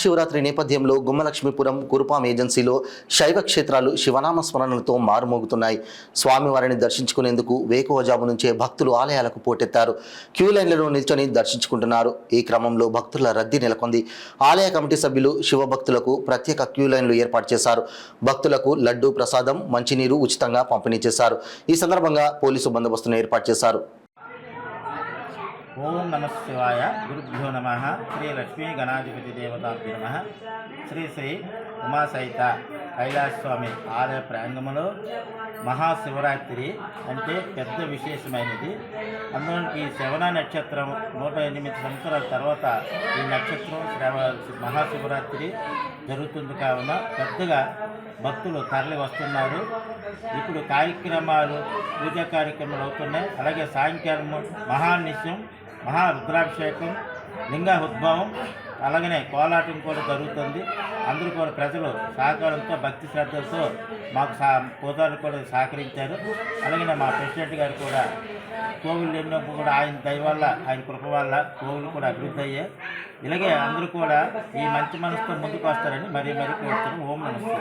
మహాశివరాత్రి నేపథ్యంలో గుమ్మలక్ష్మీపురం గురుపాం ఏజెన్సీలో శైవ క్షేత్రాలు శివనామ స్మరణలతో మారుమోగుతున్నాయి. స్వామివారిని దర్శించుకునేందుకు వేకువజాము నుంచే భక్తులు ఆలయాలకు పోటెత్తారు. క్యూ లైన్లలో నిల్చొని దర్శించుకుంటున్నారు. ఈ క్రమంలో భక్తుల రద్దీ నెలకొంది. ఆలయ కమిటీ సభ్యులు శివభక్తులకు ప్రత్యేక క్యూ లైన్లు ఏర్పాటు చేశారు. భక్తులకు లడ్డు ప్రసాదం, మంచినీరు ఉచితంగా పంపిణీ చేశారు. ఈ సందర్భంగా పోలీసు బందోబస్తును ఏర్పాటు చేశారు. ఓం నమ శివాయ. గురుభ్యో నమ. శ్రీ లక్ష్మీ గణాధిపతి దేవతాభ్యో నమ. శ్రీ శ్రీ ఉమాసహిత కైలాసస్వామి ఆలయ ప్రాంగణంలో మహాశివరాత్రి అంటే పెద్ద విశేషమైనది. అందులోకి శ్రవణ నక్షత్రం 108 సంవత్సరాల తర్వాత ఈ నక్షత్రం మహాశివరాత్రి జరుగుతుంది. కావున పెద్దగా భక్తులు తరలి వస్తున్నారు. ఇప్పుడు కార్యక్రమాలు, పూజా కార్యక్రమాలు అవుతున్నాయి. అలాగే సాయంకాలం మహానిత్యం, మహారుద్రాభిషేకం, లింగ ఉద్భవం, అలాగనే కోలాటం కూడా జరుగుతుంది. అందరూ కూడా ప్రజలు సహకారంతో, భక్తి శ్రద్ధలతో మాకు పూజారులు కూడా సహకరించారు. అలాగే మా ప్రెసిడెంట్ గారు కూడా కోవిళ్ళు ఎన్నో కూడా ఆయన దయ వల్ల, ఆయన కృప వల్ల కోవిలు కూడా అభివృద్ధి అయ్యాయి. ఇలాగే అందరూ కూడా ఈ మంచి మనసుతో ముందుకు వస్తారని మరీ కోరుతున్నాం. ఓం నమస్తే.